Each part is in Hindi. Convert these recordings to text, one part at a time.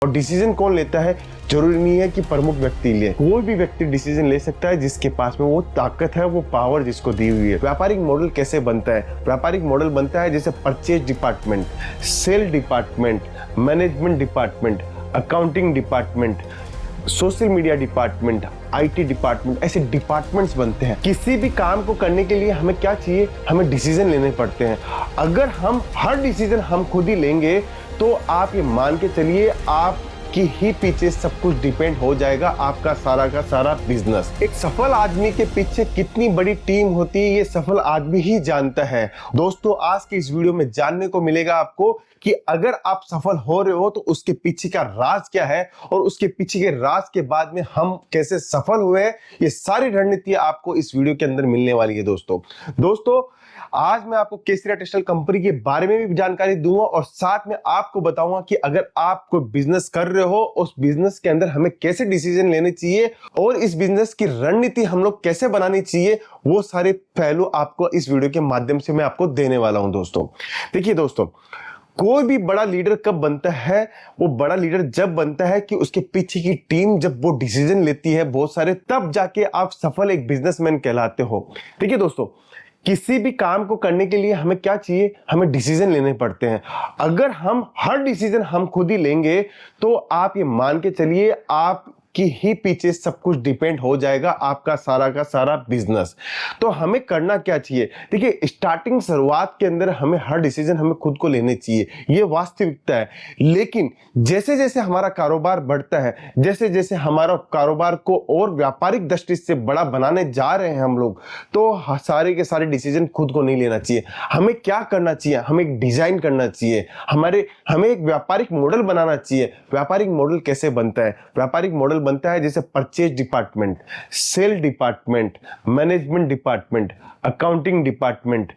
और डिसीजन कौन लेता है, जरूरी नहीं है कि प्रमुख व्यक्ति ले, कोई भी व्यक्ति डिसीजन ले सकता है जिसके पास में वो ताकत है, वो पावर जिसको दी हुई है। व्यापारिक मॉडल कैसे बनता है? व्यापारिक मॉडल बनता है जैसे purchase department, sale department, management department, accounting department, social media department, IT department, ऐसे डिपार्टमेंट्स बनते हैं। किसी भी काम को करने के लिए हमें क्या चाहिए, हमें डिसीजन लेने पड़ते हैं। अगर हम हर डिसीजन हम खुद ही लेंगे तो आप ये मान के चलिए आपकी ही पीछे सब कुछ डिपेंड हो जाएगा, आपका सारा का सारा बिजनेस। एक सफल आदमी के पीछे कितनी बड़ी टीम होती है ये सफल आदमी ही जानता है। दोस्तों, आज के इस वीडियो में जानने को मिलेगा आपको कि अगर आप सफल हो रहे हो तो उसके पीछे का राज क्या है और उसके पीछे के राज के बाद में हम कैसे सफल हुए, ये सारी रणनीति आपको इस वीडियो के अंदर मिलने वाली है। दोस्तों आज मैं आपको केसरिया टेक्सटाइल कंपनी के बारे में भी जानकारी दूंगा और साथ में आपको बताऊंगा कि अगर आप कोई बिजनेस कर रहे हो उस बिजनेस के अंदर हमें कैसे डिसीजन लेने चाहिए और इस बिजनेस की रणनीति हम लोग कैसे बनानी चाहिए, वो सारे पहलू आपको इस वीडियो के माध्यम से मैं आपको देने वाला हूं। दोस्तों देखिए, कोई भी बड़ा लीडर कब बनता है? वो बड़ा लीडर जब बनता है कि उसके पीछे की टीम जब वो डिसीजन लेती है बहुत सारे, तब जाके आप सफल एक बिजनेसमैन कहलाते हो। देखिए दोस्तों, किसी भी काम को करने के लिए हमें क्या चाहिए, हमें डिसीजन लेने पड़ते हैं। अगर हम हर डिसीजन हम खुद ही लेंगे तो आप ये मान के चलिए आप कि ही पीछे सब कुछ डिपेंड हो जाएगा, आपका सारा का सारा बिजनेस। तो हमें करना क्या चाहिए? देखिए, स्टार्टिंग शुरुआत के अंदर हमें हर डिसीजन हमें खुद को लेने चाहिए, ये वास्तविकता है। लेकिन जैसे जैसे हमारा कारोबार बढ़ता है, जैसे जैसे हमारा कारोबार को और व्यापारिक दृष्टि से बड़ा बनाने जा रहे हैं हम लोग, तो सारे के सारे डिसीजन खुद को नहीं लेना चाहिए। हमें क्या करना चाहिए, हमें एक डिजाइन करना चाहिए, हमें एक व्यापारिक मॉडल बनाना चाहिए। व्यापारिक मॉडल कैसे बनता है? व्यापारिक मॉडल बनता है जैसे purchase department, sale department, management department, accounting department,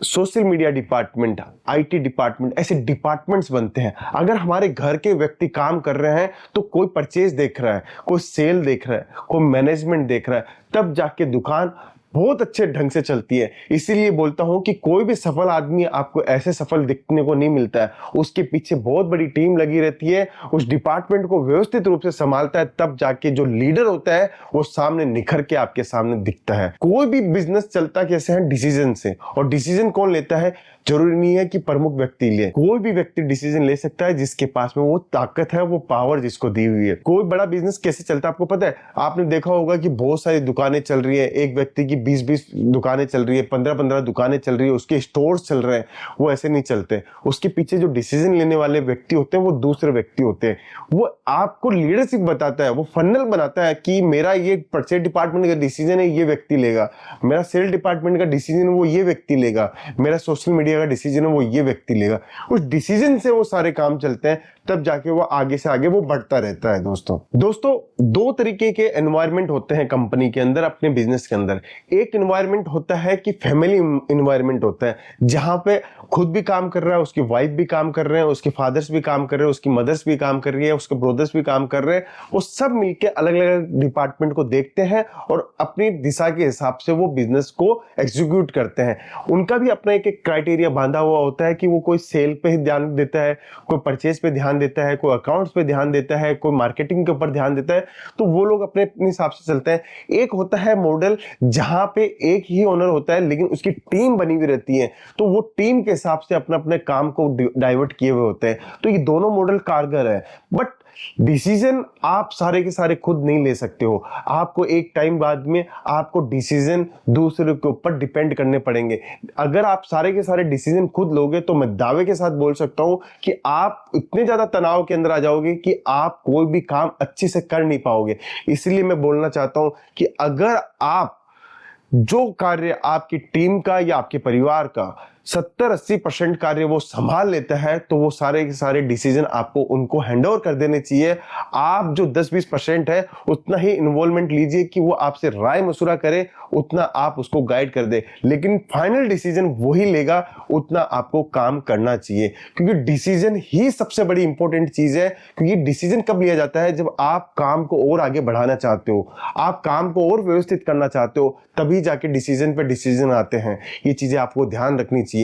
social media department, IT department, ऐसे डिपार्टमेंट्स बनते हैं। अगर हमारे घर के व्यक्ति काम कर रहे हैं तो कोई परचेज देख रहा है, कोई सेल देख रहा है, कोई मैनेजमेंट देख रहा है, तब जाके दुकान बहुत अच्छे ढंग से चलती है। इसीलिए बोलता हूं कि कोई भी सफल आदमी आपको ऐसे सफल दिखने को नहीं मिलता है, उसके पीछे बहुत बड़ी टीम लगी रहती है, उस डिपार्टमेंट को व्यवस्थित रूप से संभालता है, तब जाके जो लीडर होता है वो सामने निखर के आपके सामने दिखता है। कोई भी बिजनेस चलता कैसे है? डिसीजन से। और डिसीजन कौन लेता है? जरूरी नहीं है कि प्रमुख व्यक्ति ले, कोई भी व्यक्ति डिसीजन ले सकता है जिसके पास में वो ताकत है, वो पावर जिसको दी हुई है। कोई बड़ा बिजनेस कैसे चलता है आपको पता है? आपने देखा होगा कि बहुत सारी दुकानें चल रही है, एक व्यक्ति की 20-20 दुकानें चल रही है, 15-15 दुकानें चल रही है, उसके स्टोर्स चल रहे हैं। वो ऐसे नहीं चलते। उसके पीछे जो डिसीजन लेने वाले व्यक्ति होते हैं वो दूसरे व्यक्ति होते हैं। वो आपको लीडरशिप बताता है, वो फनल बनाता है कि मेरा ये परचेज डिपार्टमेंट का डिसीजन है, ये व्यक्ति लेगा, मेरा सेल डिपार्टमेंट का डिसीजन वो ये व्यक्ति लेगा, मेरा सोशल मीडिया का डिसीजन है वो ये व्यक्ति लेगा। उस डिसीजन से वो सारे काम चलते हैं, तब जाके वो आगे से आगे वो बढ़ता रहता है। दोस्तों दो तरीके के एनवायरनमेंट होते हैं कंपनी के अंदर, अपने बिजनेस के अंदर। एक एनवायरनमेंट होता है कि फैमिली एनवायरनमेंट होता है, जहां पे खुद भी काम कर रहा है, उसकी वाइफ भी काम कर रहे हैं, उसके फादर्स भी काम कर रहे हैं, उसकी मदर्स भी काम कर रही है, उसके ब्रदर्स भी काम कर रहे हैं। वो सब मिलके अलग अलग डिपार्टमेंट को देखते हैं और अपनी दिशा के हिसाब से वो बिजनेस को एग्जीक्यूट करते हैं। उनका भी अपना एक क्राइटेरिया बांधा हुआ होता है कि वो कोई सेल पे ही ध्यान देता है, कोई परचेज पे ध्यान देता है, कोई अकाउंट्स पे ध्यान देता है, कोई मार्केटिंग के ऊपर ध्यान देता है। तो वो लोग अपने अपने हिसाब से चलते हैं। एक होता है मॉडल जहां पे एक ही ओनर होता है लेकिन उसकी टीम बनी हुई रहती है, तो वो टीम के हिसाब से अपने अपने काम को डाइवर्ट किए हुए होते हैं। तो ये दोनों मॉडल कारगर है। बट डिसीजन आप सारे के सारे खुद नहीं ले सकते हो। आपको एक टाइम बाद में आपको डिसीजन दूसरे के ऊपर डिपेंड करने पड़ेंगे। अगर आप सारे के सारे डिसीजन खुद लोगे तो मैं दावे के साथ बोल सकता हूं कि आप इतने ज्यादा तनाव के अंदर आ जाओगे कि आप कोई भी काम अच्छे से कर नहीं पाओगे। इसलिए मैं बोलना चाहता हूं कि अगर आप जो कार्य आपकी टीम का या आपके परिवार का 70-80% कार्य वो संभाल लेता है, तो वो सारे के सारे डिसीजन आपको उनको हैंडओवर कर देने चाहिए। आप जो 10-20% है उतना ही इन्वॉल्वमेंट लीजिए कि वो आपसे राय मशुरा करे, उतना आप उसको गाइड कर दे, लेकिन फाइनल डिसीजन वही लेगा, उतना आपको काम करना चाहिए। क्योंकि डिसीजन ही सबसे बड़ी इंपॉर्टेंट चीज है। क्योंकि डिसीजन कब लिया जाता है? जब आप काम को और आगे बढ़ाना चाहते हो, आप काम को और व्यवस्थित करना चाहते हो, तभी जाके डिसीजन पे डिसीजन आते हैं। ये चीजें आपको ध्यान रखनी चाहिए।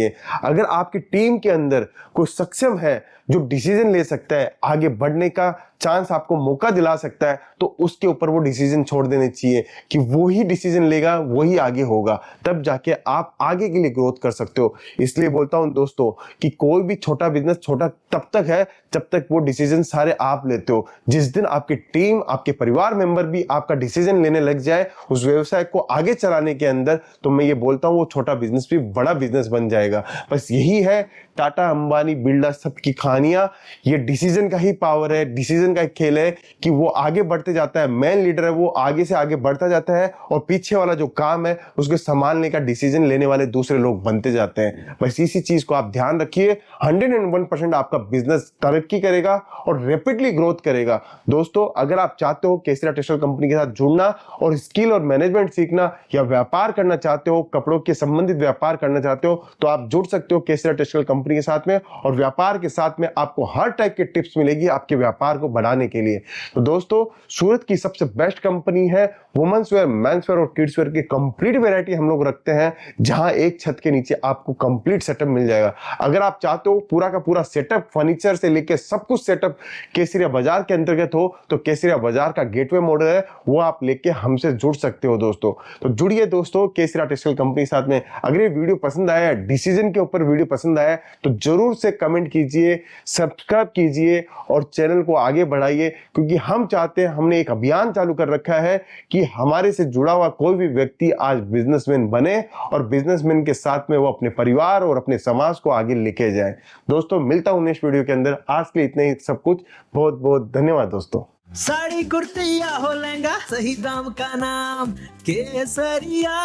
अगर आपकी टीम के अंदर कोई सक्षम है जो डिसीजन ले सकता है, आगे बढ़ने का चांस आपको मौका दिला सकता है, तो उसके ऊपर वो डिसीजन छोड़ देने चाहिए कि वो ही डिसीजन लेगा, वही आगे होगा, तब जाके आप आगे के लिए ग्रोथ कर सकते हो। इसलिए बोलता हूं दोस्तों कि कोई भी छोटा बिजनेस छोटा तब तक है जब तक वो डिसीजन सारे आप लेते हो। जिस दिन आपकी टीम, आपके परिवार मेंबर भी आपका डिसीजन लेने लग जाए उस व्यवसाय को आगे चलाने के अंदर, तो मैं ये बोलता हूं वो छोटा बिजनेस भी बड़ा बिजनेस बन जाएगा। बस यही है टाटा, अंबानी, बिरला सब की कहानियां। ये डिसीजन का ही पावर है, डिसीजन का एक खेल है कि वो आगे बढ़ते जाता है, मैन लीडर है, वो आगे से आगे बढ़ता जाता है और पीछे वाला जो काम है उसको संभालने का डिसीजन लेने वाले दूसरे लोग बनते जाते हैं। बस इसी चीज को आप ध्यान रखिए, 101% आपका बिजनेस तरक्की करेगा और रैपिडली ग्रोथ करेगा। दोस्तों, अगर आप चाहते हो केसरिया टेक्सटाइल कंपनी के साथ जुड़ना और स्किल और मैनेजमेंट सीखना या व्यापार करना चाहते हो, कपड़ों के संबंधित व्यापार करना चाहते हो, तो आप जुड़ सकते हो केसरिया टेक्सटाइल कंपनी के साथ में, और व्यापार के साथ में आपको हर टाइप के टिप्स मिलेगी आपके व्यापार को बढ़ाने के लिए। तो दोस्तों, सूरत की सबसे बेस्ट कंपनी है, वुमेन्स वेयर, मेंस वेयर और किड्स वेयर की कंप्लीट वैरायटी हम लोग रखते हैं, जहां एक छत के नीचे आपको कंप्लीट सेटअप मिल जाएगा। अगर आप चाहते हो पूरा का पूरा सेटअप, फर्नीचर से लेकर सब कुछ सेटअप केसरिया बाजार के अंतर्गत हो, तो केसरिया बाजार का गेटवे मॉडल है, वो आप लेके हमसे जुड़ सकते हो दोस्तों। तो जुड़िए दोस्तों केसरिया टेक्सटाइल कंपनी साथ में। अगर ये वीडियो पसंद आया, डिसीजन के ऊपर वीडियो पसंद आया, तो जरूर से कमेंट कीजिए, सब्सक्राइब कीजिए और चैनल को आगे बढ़ाइए, क्योंकि हम चाहते हैं, हमने एक अभियान चालू कर रखा है कि हमारे से जुड़ा हुआ कोई भी व्यक्ति आज बिजनेसमैन बने और बिजनेसमैन के साथ में वो अपने परिवार और अपने समाज को आगे लेके जाए। दोस्तों, मिलता हूं नेक्स्ट वीडियो के अंदर। आज के लिए इतना ही सब कुछ। बहुत बहुत धन्यवाद दोस्तों। साड़ी कुर्ती या हो लहंगा, सही दाम का नाम केसरिया,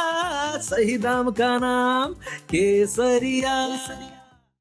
सही दाम का नाम केसरिया।